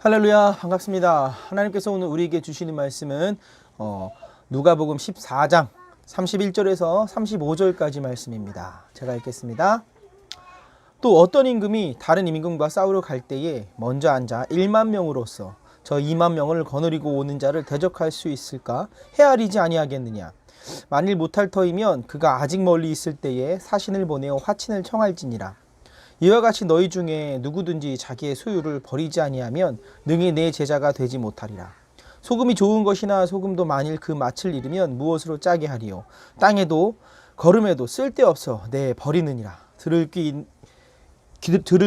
할렐루야, 반갑습니다. 하나님께서 오늘 우리에게 주시는 말씀은 누가복음 14장 31절에서 35절까지 말씀입니다. 제가 읽겠습니다. 또 어떤 임금이 다른 임금과 싸우러 갈 때에 먼저 앉아 1만 명으로서 저 2만 명을 거느리고 오는 자를 대적할 수 있을까? 헤아리지 아니하겠느냐? 만일 못할 터이면 그가 아직 멀리 있을 때에 사신을 보내어 화친을 청할지니라. 이와 같이 너희 중에 누구든지 자기의 소유를 버리지 아니하면 능히 내 제자가 되지 못하리라. 소금이 좋은 것이나 소금도 만일 그 맛을 잃으면 무엇으로 짜게 하리요? 땅에도 거름에도 쓸데없어 내 버리느니라. 들을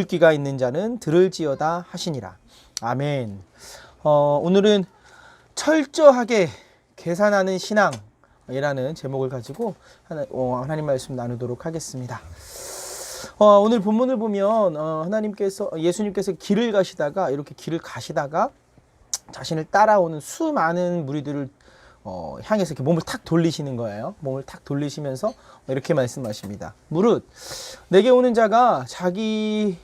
귀가 있는 자는 들을지어다 하시니라. 아멘. 오늘은 철저하게 계산하는 신앙이라는 제목을 가지고 하나님 말씀 나누도록 하겠습니다. 오늘 본문을 보면 예수님께서 길을 가시다가 자신을 따라오는 수많은 무리들을 향해서 이렇게 몸을 탁 돌리시는 거예요. 몸을 탁 돌리시면서 이렇게 말씀하십니다. 무릇 내게 오는 자가 자기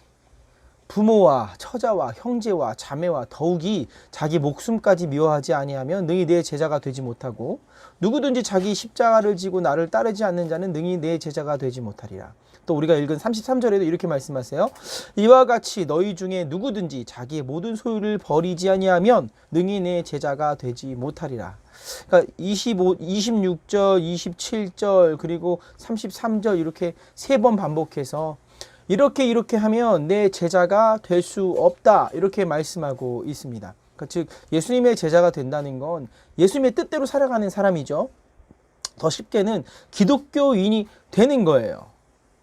부모와 처자와 형제와 자매와 더욱이 자기 목숨까지 미워하지 아니하면 능히 내 제자가 되지 못하고 누구든지 자기 십자가를 지고 나를 따르지 않는 자는 능히 내 제자가 되지 못하리라. 또 우리가 읽은 33절에도 이렇게 말씀하세요. 이와 같이 너희 중에 누구든지 자기의 모든 소유를 버리지 아니하면 능히 내 제자가 되지 못하리라. 그러니까 26절, 27절 그리고 33절 이렇게 세 번 반복해서 이렇게 하면 내 제자가 될 수 없다 이렇게 말씀하고 있습니다. 그러니까 즉 예수님의 제자가 된다는 건 예수님의 뜻대로 살아가는 사람이죠. 더 쉽게는 기독교인이 되는 거예요.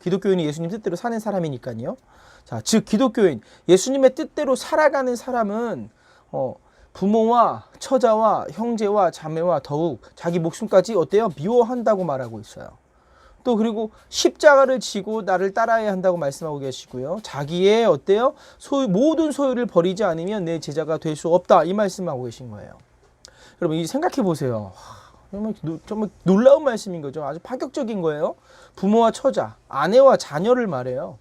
기독교인이 예수님 뜻대로 사는 사람이니까요. 자, 즉 기독교인, 예수님의 뜻대로 살아가는 사람은 부모와 처자와 형제와 자매와 더욱 자기 목숨까지 어때요? 미워한다고 말하고 있어요. 또 그리고 십자가를 지고 나를 따라야 한다고 말씀하고 계시고요. 자기의 어때요? 모든 소유를 버리지 않으면 내 제자가 될 수 없다 이 말씀하고 계신 거예요. 여러분 생각해 보세요. 정말 놀라운 말씀인 거죠. 아주 파격적인 거예요. 부모와 처자, 아내와 자녀를 말해요.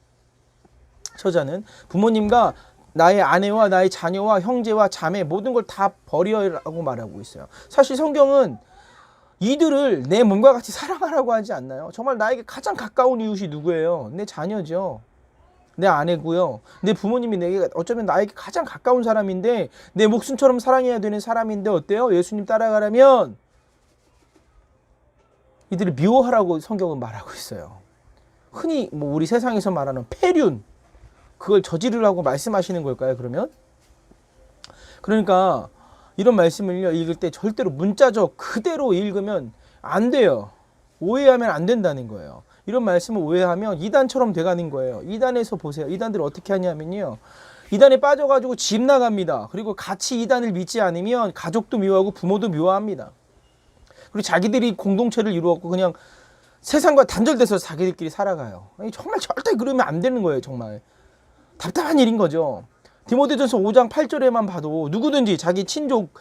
처자는 부모님과 나의 아내와 나의 자녀와 형제와 자매 모든 걸 다 버리라고 말하고 있어요. 사실 성경은 이들을 내 몸과 같이 사랑하라고 하지 않나요? 정말 나에게 가장 가까운 이웃이 누구예요? 내 자녀죠. 내 아내고요. 내 부모님이 내게 어쩌면 나에게 가장 가까운 사람인데 내 목숨처럼 사랑해야 되는 사람인데 어때요? 예수님 따라가려면 이들을 미워하라고 성경은 말하고 있어요. 흔히 우리 세상에서 말하는 폐륜, 그걸 저지르라고 말씀하시는 걸까요? 그러니까 이런 말씀을 읽을 때 절대로 문자적 그대로 읽으면 안 돼요. 오해하면 안 된다는 거예요. 이런 말씀을 오해하면 이단처럼 돼가는 거예요. 이단에서 보세요. 이단들 어떻게 하냐면요. 이단에 빠져가지고 집 나갑니다. 그리고 같이 이단을 믿지 않으면 가족도 미워하고 부모도 미워합니다. 그리고 자기들이 공동체를 이루었고 그냥 세상과 단절돼서 자기들끼리 살아가요. 정말 절대 그러면 안 되는 거예요. 정말 답답한 일인 거죠. 디모데전서 5장 8절에만 봐도 누구든지 자기 친족,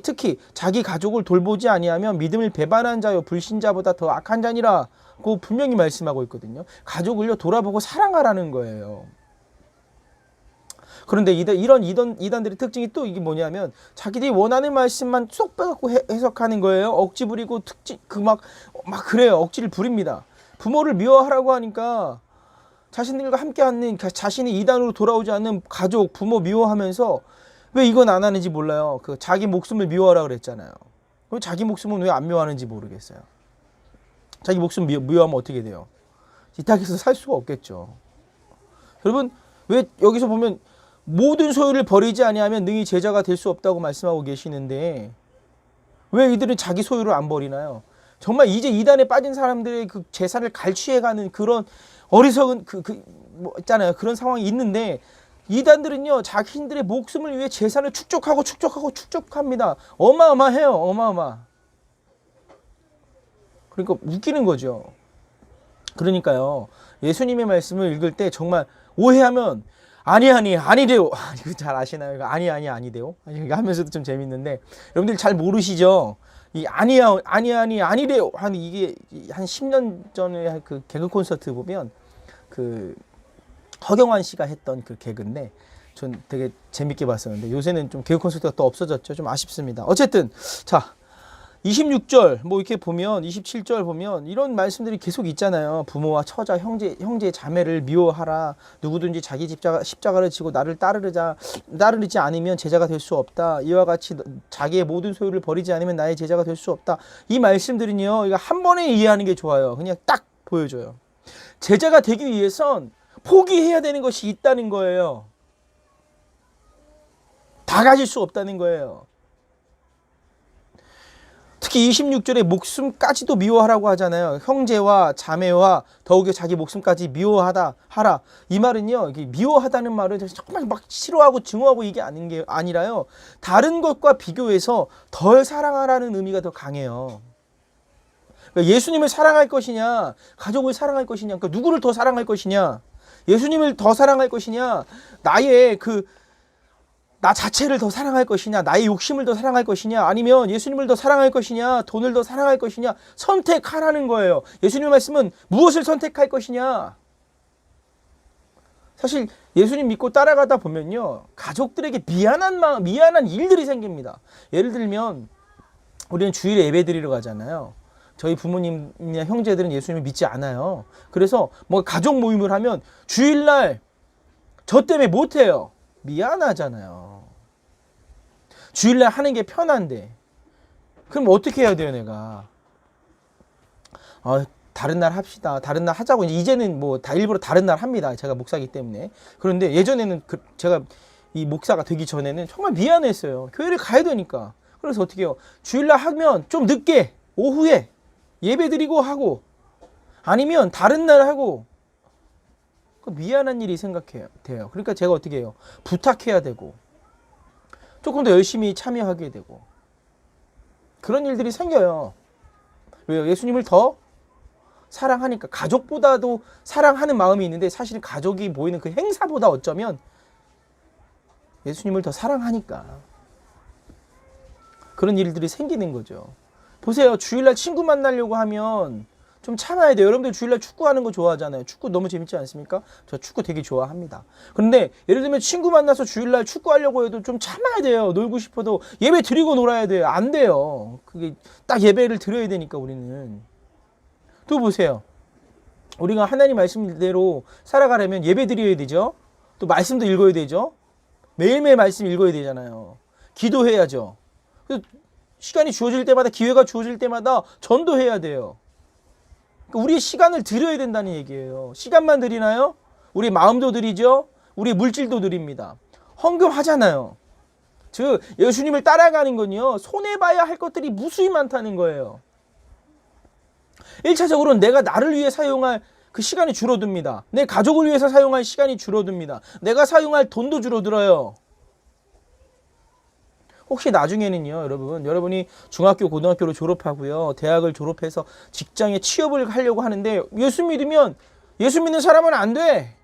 특히 자기 가족을 돌보지 아니하면 믿음을 배반한 자요 불신자보다 더 악한 자니라고 분명히 말씀하고 있거든요. 가족을요 돌아보고 사랑하라는 거예요. 그런데 이런 이단들의 특징이 또 이게 뭐냐면 자기들이 원하는 말씀만 쏙 빼갖고 해석하는 거예요. 억지 부리고 막 그래요. 억지를 부립니다. 부모를 미워하라고 하니까 자신들과 함께 하는 자신이 이단으로 돌아오지 않는 가족, 부모 미워하면서 왜 이건 안 하는지 몰라요. 자기 목숨을 미워하라 그랬잖아요. 그럼 자기 목숨은 왜 안 미워하는지 모르겠어요. 자기 목숨 미워하면 어떻게 돼요? 이 땅에서 살 수가 없겠죠. 여러분 왜 여기서 보면 모든 소유를 버리지 아니하면 능히 제자가 될 수 없다고 말씀하고 계시는데 왜 이들은 자기 소유를 안 버리나요? 정말 이제 이단에 빠진 사람들의 그 재산을 갈취해가는 그런 어리석은 있잖아요. 그런 상황이 있는데 이단들은요 자신들의 목숨을 위해 재산을 축적합니다. 어마어마해요. 어마어마. 그러니까 웃기는 거죠. 그러니까요 예수님의 말씀을 읽을 때 정말 오해하면 아니래요. 잘 아시나요? 아니래요. 하면서도 좀 재밌는데 여러분들 잘 모르시죠? 이 아니래요. 이게 한 10년 전에 그 개그 콘서트 보면 그 허경환 씨가 했던 그 개그인데 전 되게 재밌게 봤었는데 요새는 좀 개그 콘서트가 또 없어졌죠. 좀 아쉽습니다. 어쨌든 자 26절 뭐 이렇게 보면 27절 보면 이런 말씀들이 계속 있잖아요. 부모와 처자, 형제, 자매를 미워하라. 누구든지 자기 십자가를 지고 나를 따르지 않으면 제자가 될 수 없다. 이와 같이 자기의 모든 소유를 버리지 않으면 나의 제자가 될 수 없다. 이 말씀들은요. 이거 한 번에 이해하는 게 좋아요. 그냥 딱 보여줘요. 제자가 되기 위해선 포기해야 되는 것이 있다는 거예요. 다 가질 수 없다는 거예요. 특히 26절에 목숨까지도 미워하라고 하잖아요. 형제와 자매와 더욱이 자기 목숨까지 미워하라. 이 말은요, 미워하다는 말은 정말 막 싫어하고 증오하고 이게 아닌 게 아니라요. 다른 것과 비교해서 덜 사랑하라는 의미가 더 강해요. 그러니까 예수님을 사랑할 것이냐, 가족을 사랑할 것이냐, 그러니까 누구를 더 사랑할 것이냐, 예수님을 더 사랑할 것이냐, 나 자체를 더 사랑할 것이냐, 나의 욕심을 더 사랑할 것이냐, 아니면 예수님을 더 사랑할 것이냐, 돈을 더 사랑할 것이냐, 선택하라는 거예요. 예수님의 말씀은 무엇을 선택할 것이냐. 사실 예수님 믿고 따라가다 보면요, 가족들에게 미안한 일들이 생깁니다. 예를 들면 우리는 주일에 예배 드리러 가잖아요. 저희 부모님이나 형제들은 예수님을 믿지 않아요. 그래서 뭐 가족 모임을 하면 주일날 저 때문에 못해요. 미안하잖아요. 주일날 하는 게 편한데. 그럼 어떻게 해야 돼요, 내가? 다른 날 합시다. 다른 날 하자고. 이제는 뭐 다 일부러 다른 날 합니다. 제가 목사기 때문에. 그런데 예전에는 제가 이 목사가 되기 전에는 정말 미안했어요. 교회를 가야 되니까. 그래서 어떻게 해요? 주일날 하면 좀 늦게, 오후에 예배 드리고 하고, 아니면 다른 날 하고, 미안한 일이 돼요. 그러니까 제가 어떻게 해요? 부탁해야 되고 조금 더 열심히 참여하게 되고 그런 일들이 생겨요. 왜요? 예수님을 더 사랑하니까. 가족보다도 사랑하는 마음이 있는데 사실 가족이 보이는 그 행사보다 어쩌면 예수님을 더 사랑하니까 그런 일들이 생기는 거죠. 보세요. 주일날 친구 만나려고 하면 좀 참아야 돼요. 여러분들 주일날 축구하는 거 좋아하잖아요. 축구 너무 재밌지 않습니까? 저 축구 되게 좋아합니다. 그런데 예를 들면 친구 만나서 주일날 축구하려고 해도 좀 참아야 돼요. 놀고 싶어도 예배 드리고 놀아야 돼요. 안 돼요. 그게 딱 예배를 드려야 되니까 우리는. 또 보세요. 우리가 하나님 말씀대로 살아가려면 예배 드려야 되죠. 또 말씀도 읽어야 되죠. 매일매일 말씀 읽어야 되잖아요. 기도해야죠. 시간이 주어질 때마다, 기회가 주어질 때마다 전도해야 돼요. 우리의 시간을 드려야 된다는 얘기예요. 시간만 드리나요? 우리 마음도 드리죠. 우리 물질도 드립니다. 헌금하잖아요. 즉 예수님을 따라가는 건요, 손해봐야 할 것들이 무수히 많다는 거예요. 1차적으로는 내가 나를 위해 사용할 그 시간이 줄어듭니다. 내 가족을 위해서 사용할 시간이 줄어듭니다. 내가 사용할 돈도 줄어들어요. 혹시 나중에는요, 여러분이 중학교, 고등학교를 졸업하고요, 대학을 졸업해서 직장에 취업을 하려고 하는데 예수 믿는 사람은 안 돼.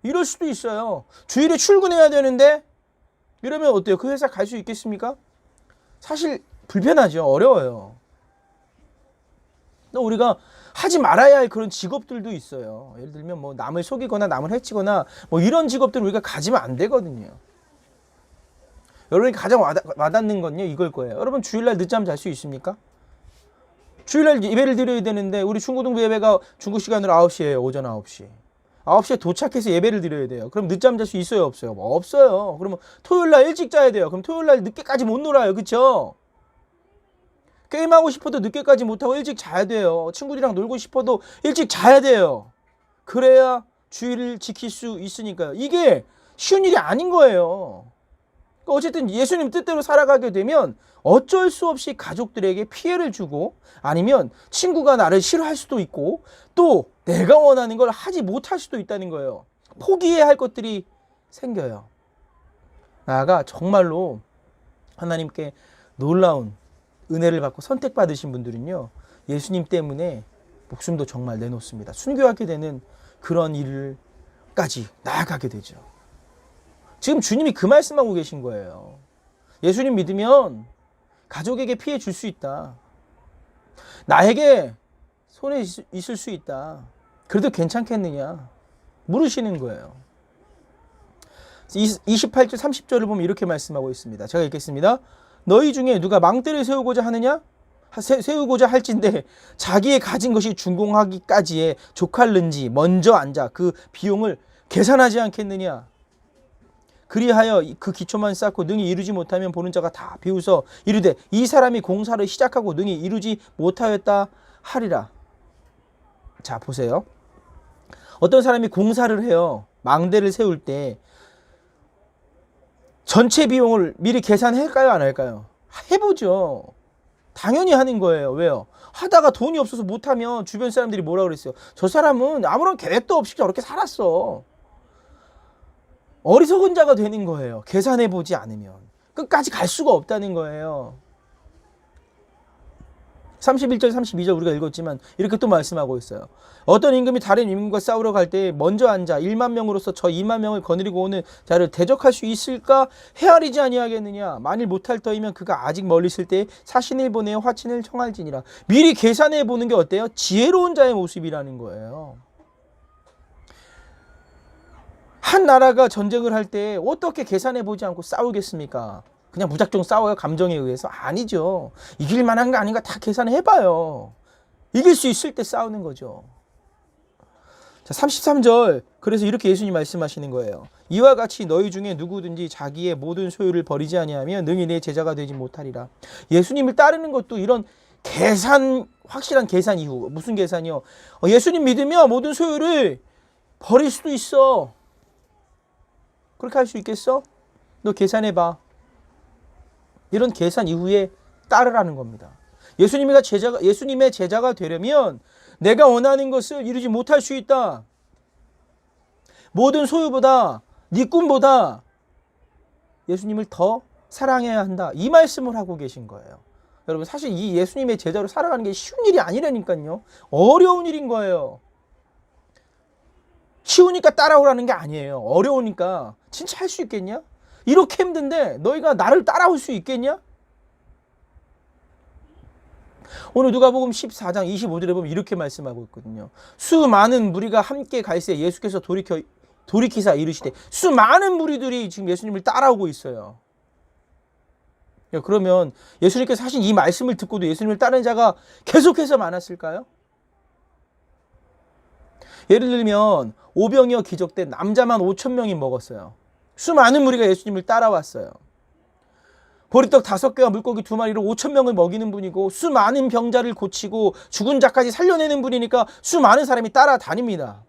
이럴 수도 있어요. 주일에 출근해야 되는데 이러면 어때요? 그 회사 갈 수 있겠습니까? 사실 불편하죠. 어려워요. 또 우리가 하지 말아야 할 그런 직업들도 있어요. 예를 들면 뭐 남을 속이거나 남을 해치거나 뭐 이런 직업들 우리가 가지면 안 되거든요. 여러분이 가장 와닿는 건요, 이걸 거예요. 여러분 주일날 늦잠 잘 수 있습니까? 주일날 예배를 드려야 되는데 우리 중고등부 예배가 중국 시간으로 9시예요. 오전 9시. 9시에 도착해서 예배를 드려야 돼요. 그럼 늦잠 잘 수 있어요, 없어요? 뭐 없어요. 그러면 토요일날 일찍 자야 돼요. 그럼 토요일날 늦게까지 못 놀아요. 그쵸? 게임하고 싶어도 늦게까지 못하고 일찍 자야 돼요. 친구들이랑 놀고 싶어도 일찍 자야 돼요. 그래야 주일을 지킬 수 있으니까요. 이게 쉬운 일이 아닌 거예요. 어쨌든 예수님 뜻대로 살아가게 되면 어쩔 수 없이 가족들에게 피해를 주고, 아니면 친구가 나를 싫어할 수도 있고, 또 내가 원하는 걸 하지 못할 수도 있다는 거예요. 포기해야 할 것들이 생겨요. 나아가 정말로 하나님께 놀라운 은혜를 받고 선택받으신 분들은요, 예수님 때문에 목숨도 정말 내놓습니다. 순교하게 되는 그런 일까지 나아가게 되죠. 지금 주님이 그 말씀하고 계신 거예요. 예수님 믿으면 가족에게 피해 줄 수 있다. 나에게 손해 있을 수 있다. 그래도 괜찮겠느냐? 물으시는 거예요. 28절 30절을 보면 이렇게 말씀하고 있습니다. 제가 읽겠습니다. 너희 중에 누가 망대를 세우고자 하느냐? 세우고자 할진대 자기의 가진 것이 준공하기까지에 족할는지 먼저 앉아 그 비용을 계산하지 않겠느냐? 그리하여 그 기초만 쌓고 능히 이루지 못하면 보는 자가 다 비웃어 이르되 이 사람이 공사를 시작하고 능히 이루지 못하였다 하리라. 자, 보세요. 어떤 사람이 공사를 해요. 망대를 세울 때 전체 비용을 미리 계산할까요? 안 할까요? 해보죠. 당연히 하는 거예요. 왜요? 하다가 돈이 없어서 못하면 주변 사람들이 뭐라 그랬어요? 저 사람은 아무런 계획도 없이 저렇게 살았어. 어리석은 자가 되는 거예요. 계산해보지 않으면. 끝까지 갈 수가 없다는 거예요. 31절 32절 우리가 읽었지만 이렇게 또 말씀하고 있어요. 어떤 임금이 다른 임금과 싸우러 갈 때 먼저 앉아 1만 명으로서 저 2만 명을 거느리고 오는 자를 대적할 수 있을까 헤아리지 아니하겠느냐. 만일 못할 터이면 그가 아직 멀리 있을 때 사신을 보내어 화친을 청할지니라. 미리 계산해 보는 게 어때요? 지혜로운 자의 모습이라는 거예요. 한 나라가 전쟁을 할 때 어떻게 계산해 보지 않고 싸우겠습니까? 그냥 무작정 싸워요? 감정에 의해서? 아니죠. 이길 만한 거 아닌가 다 계산해봐요. 이길 수 있을 때 싸우는 거죠. 자, 33절. 그래서 이렇게 예수님 말씀하시는 거예요. 이와 같이 너희 중에 누구든지 자기의 모든 소유를 버리지 아니하면 능히 내 제자가 되지 못하리라. 예수님을 따르는 것도 이런 확실한 계산 이후. 무슨 계산이요? 예수님 믿으면 모든 소유를 버릴 수도 있어. 그렇게 할 수 있겠어? 너 계산해봐. 이런 계산 이후에 따르라는 겁니다. 예수님의 제자가 되려면 내가 원하는 것을 이루지 못할 수 있다. 모든 소유보다, 네 꿈보다 예수님을 더 사랑해야 한다. 이 말씀을 하고 계신 거예요. 여러분, 사실 이 예수님의 제자로 살아가는 게 쉬운 일이 아니라니까요. 어려운 일인 거예요. 쉬우니까 따라오라는 게 아니에요. 어려우니까. 진짜 할 수 있겠냐? 이렇게 힘든데 너희가 나를 따라올 수 있겠냐? 오늘 누가복음 14장 25절에 보면 이렇게 말씀하고 있거든요. 수많은 무리가 함께 갈새 예수께서 돌이키사 이르시되 수많은 무리들이 지금 예수님을 따라오고 있어요. 그러면 예수님께서 하신 이 말씀을 듣고도 예수님을 따르는 자가 계속해서 많았을까요? 예를 들면 오병이어 기적 때 남자만 5,000명이 먹었어요. 수많은 무리가 예수님을 따라왔어요. 보리떡 5개와 물고기 2마리로 5,000명을 먹이는 분이고 수많은 병자를 고치고 죽은 자까지 살려내는 분이니까 수많은 사람이 따라다닙니다.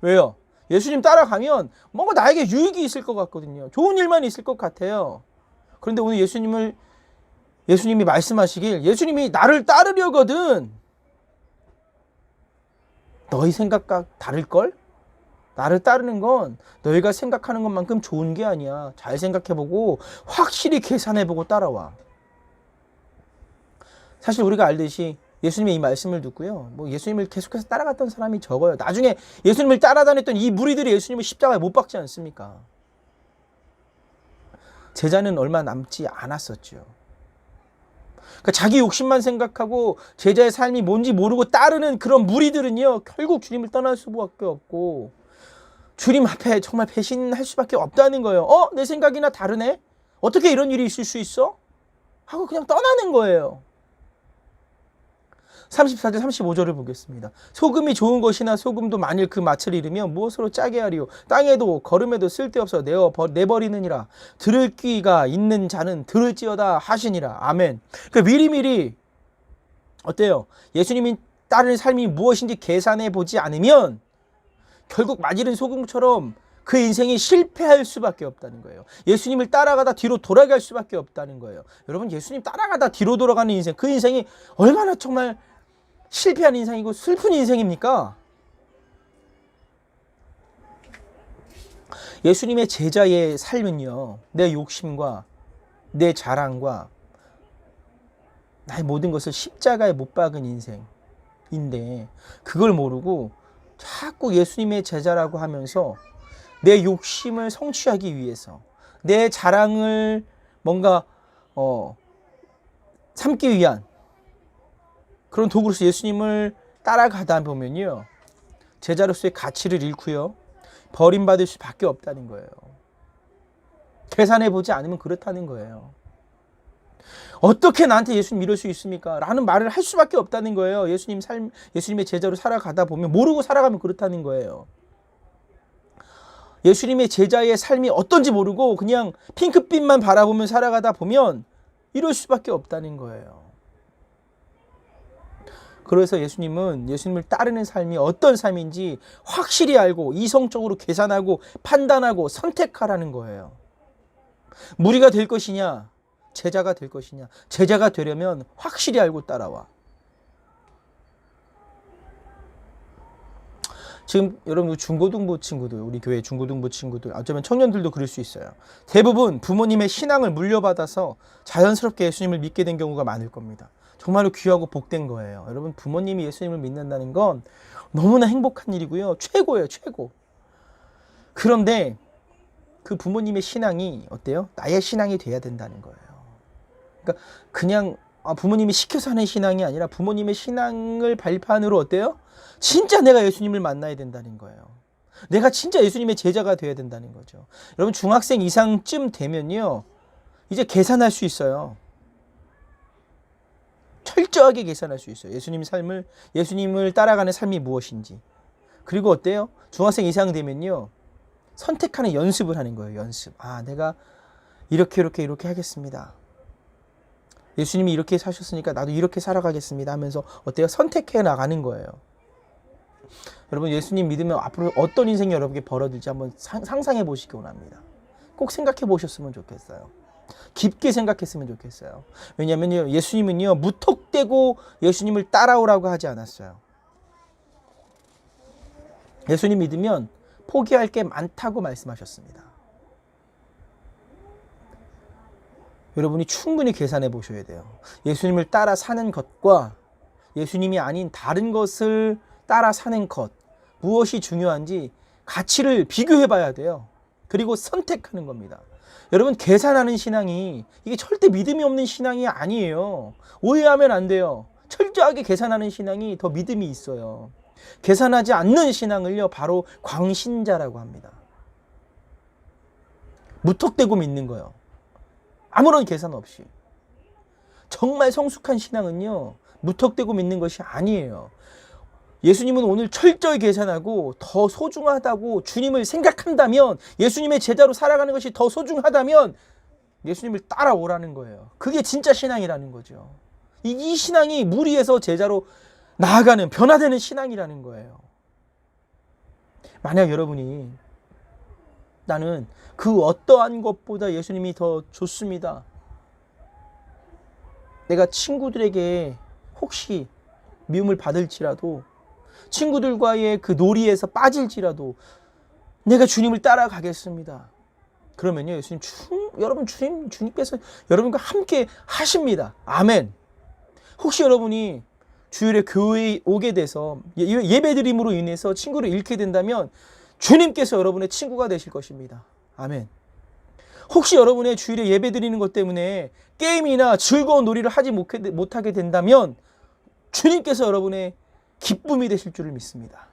왜요? 예수님 따라가면 뭔가 나에게 유익이 있을 것 같거든요. 좋은 일만 있을 것 같아요. 그런데 오늘 예수님이 말씀하시길 예수님이 나를 따르려거든 너희 생각과 다를걸? 나를 따르는 건 너희가 생각하는 것만큼 좋은 게 아니야. 잘 생각해보고 확실히 계산해보고 따라와. 사실 우리가 알듯이 예수님의 이 말씀을 듣고요. 예수님을 계속해서 따라갔던 사람이 적어요. 나중에 예수님을 따라다녔던 이 무리들이 예수님을 십자가에 못 박지 않습니까? 제자는 얼마 남지 않았었죠. 그러니까 자기 욕심만 생각하고 제자의 삶이 뭔지 모르고 따르는 그런 무리들은요. 결국 주님을 떠날 수밖에 없고 주님 앞에 정말 배신할 수밖에 없다는 거예요. 내 생각이나 다르네? 어떻게 이런 일이 있을 수 있어? 하고 그냥 떠나는 거예요. 34절 35절을 보겠습니다. 소금이 좋은 것이나 소금도 만일 그 맛을 잃으면 무엇으로 짜게 하리요? 땅에도 거름에도 쓸데없어 내버리느니라. 들을 귀가 있는 자는 들을지어다 하시니라. 아멘. 그러니까 미리미리 어때요? 예수님이 따르는 삶이 무엇인지 계산해 보지 않으면 결국 맛이른 소금처럼 그 인생이 실패할 수밖에 없다는 거예요. 예수님을 따라가다 뒤로 돌아갈 수밖에 없다는 거예요. 여러분, 예수님 따라가다 뒤로 돌아가는 인생, 그 인생이 얼마나 정말 실패한 인생이고 슬픈 인생입니까? 예수님의 제자의 삶은요, 내 욕심과 내 자랑과 나의 모든 것을 십자가에 못 박은 인생인데 그걸 모르고 자꾸 예수님의 제자라고 하면서 내 욕심을 성취하기 위해서 내 자랑을 뭔가 삼기 위한 그런 도구로서 예수님을 따라가다 보면요, 제자로서의 가치를 잃고요, 버림받을 수밖에 없다는 거예요. 계산해 보지 않으면 그렇다는 거예요. 어떻게 나한테 예수님 이럴 수 있습니까? 라는 말을 할 수밖에 없다는 거예요. 예수님의 제자로 살아가다 보면, 모르고 살아가면 그렇다는 거예요. 예수님의 제자의 삶이 어떤지 모르고 그냥 핑크빛만 바라보며 살아가다 보면 이럴 수밖에 없다는 거예요. 그래서 예수님을 따르는 삶이 어떤 삶인지 확실히 알고 이성적으로 계산하고 판단하고 선택하라는 거예요. 무리가 될 것이냐, 제자가 될 것이냐. 제자가 되려면 확실히 알고 따라와. 지금 여러분 중고등부 친구들, 우리 교회 중고등부 친구들, 어쩌면 청년들도 그럴 수 있어요. 대부분 부모님의 신앙을 물려받아서 자연스럽게 예수님을 믿게 된 경우가 많을 겁니다. 정말로 귀하고 복된 거예요. 여러분, 부모님이 예수님을 믿는다는 건 너무나 행복한 일이고요. 최고예요, 최고. 그런데 그 부모님의 신앙이 어때요? 나의 신앙이 돼야 된다는 거예요. 그러니까 그냥 부모님이 시켜서 하는 신앙이 아니라 부모님의 신앙을 발판으로 어때요? 진짜 내가 예수님을 만나야 된다는 거예요. 내가 진짜 예수님의 제자가 되어야 된다는 거죠. 여러분, 중학생 이상쯤 되면요, 이제 계산할 수 있어요. 철저하게 계산할 수 있어요. 예수님을 따라가는 삶이 무엇인지. 그리고 어때요? 중학생 이상 되면요, 선택하는 연습을 하는 거예요. 연습. 내가 이렇게 하겠습니다. 예수님이 이렇게 사셨으니까 나도 이렇게 살아가겠습니다 하면서 어때요? 선택해 나가는 거예요. 여러분, 예수님 믿으면 앞으로 어떤 인생이 여러분에게 벌어질지 한번 상상해 보시기 원합니다. 꼭 생각해 보셨으면 좋겠어요. 깊게 생각했으면 좋겠어요. 왜냐하면 예수님은요, 무턱대고 예수님을 따라오라고 하지 않았어요. 예수님 믿으면 포기할 게 많다고 말씀하셨습니다. 여러분이 충분히 계산해 보셔야 돼요. 예수님을 따라 사는 것과 예수님이 아닌 다른 것을 따라 사는 것, 무엇이 중요한지 가치를 비교해 봐야 돼요. 그리고 선택하는 겁니다. 여러분, 계산하는 신앙이 이게 절대 믿음이 없는 신앙이 아니에요. 오해하면 안 돼요. 철저하게 계산하는 신앙이 더 믿음이 있어요. 계산하지 않는 신앙을요, 바로 광신자라고 합니다. 무턱대고 믿는 거예요. 아무런 계산 없이. 정말 성숙한 신앙은요, 무턱대고 믿는 것이 아니에요. 예수님은 오늘 철저히 계산하고 더 소중하다고 주님을 생각한다면, 예수님의 제자로 살아가는 것이 더 소중하다면 예수님을 따라오라는 거예요. 그게 진짜 신앙이라는 거죠. 이 신앙이 무리해서 제자로 나아가는, 변화되는 신앙이라는 거예요. 만약 여러분이 나는 그 어떠한 것보다 예수님이 더 좋습니다. 내가 친구들에게 혹시 미움을 받을지라도, 친구들과의 그 놀이에서 빠질지라도 내가 주님을 따라가겠습니다. 그러면요, 주님께서 여러분과 함께 하십니다. 아멘. 혹시 여러분이 주일에 교회에 오게 돼서 예배드림으로 인해서 친구를 잃게 된다면 주님께서 여러분의 친구가 되실 것입니다. 아멘. 혹시 여러분의 주일에 예배드리는 것 때문에 게임이나 즐거운 놀이를 하지 못하게 된다면 주님께서 여러분의 기쁨이 되실 줄을 믿습니다.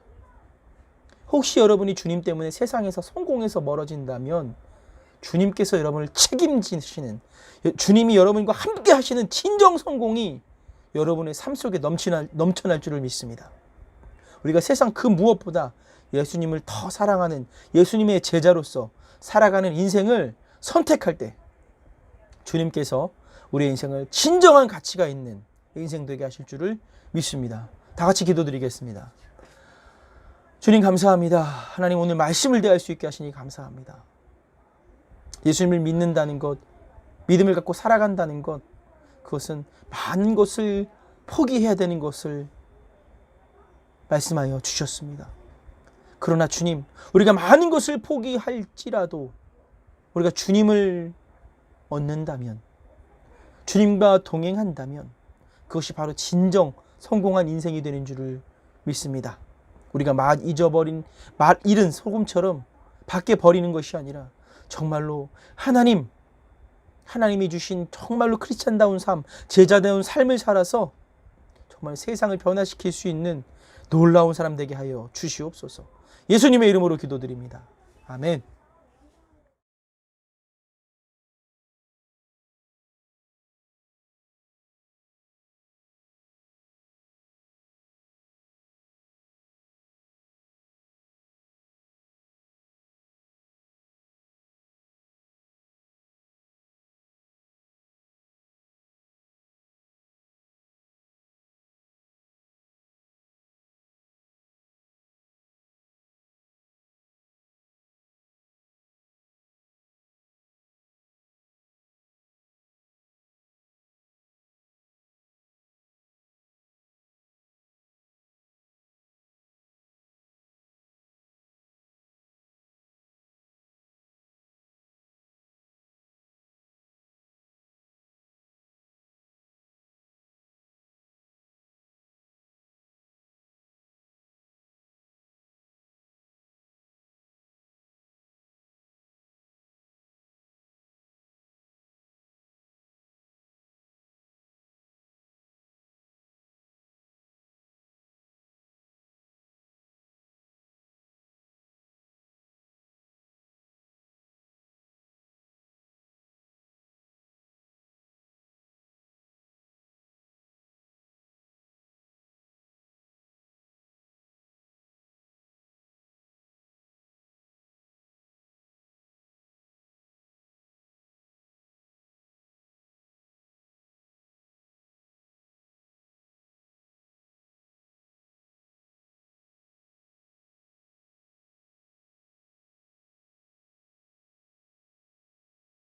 혹시 여러분이 주님 때문에 세상에서 성공해서 멀어진다면 주님께서 여러분을 책임지시는, 주님이 여러분과 함께 하시는 진정 성공이 여러분의 삶 속에 넘쳐날 줄을 믿습니다. 우리가 세상 그 무엇보다 예수님을 더 사랑하는 예수님의 제자로서 살아가는 인생을 선택할 때 주님께서 우리의 인생을 진정한 가치가 있는 인생 되게 하실 줄을 믿습니다. 다 같이 기도드리겠습니다. 주님, 감사합니다. 하나님, 오늘 말씀을 대할 수 있게 하시니 감사합니다. 예수님을 믿는다는 것, 믿음을 갖고 살아간다는 것, 그것은 많은 것을 포기해야 되는 것을 말씀하여 주셨습니다. 그러나 주님, 우리가 많은 것을 포기할지라도 우리가 주님을 얻는다면, 주님과 동행한다면 그것이 바로 진정 성공한 인생이 되는 줄을 믿습니다. 우리가 맛 잃은 소금처럼 밖에 버리는 것이 아니라 정말로 하나님이 주신 정말로 크리스찬다운 삶, 제자다운 삶을 살아서 정말 세상을 변화시킬 수 있는 놀라운 사람 되게 하여 주시옵소서. 예수님의 이름으로 기도드립니다. 아멘.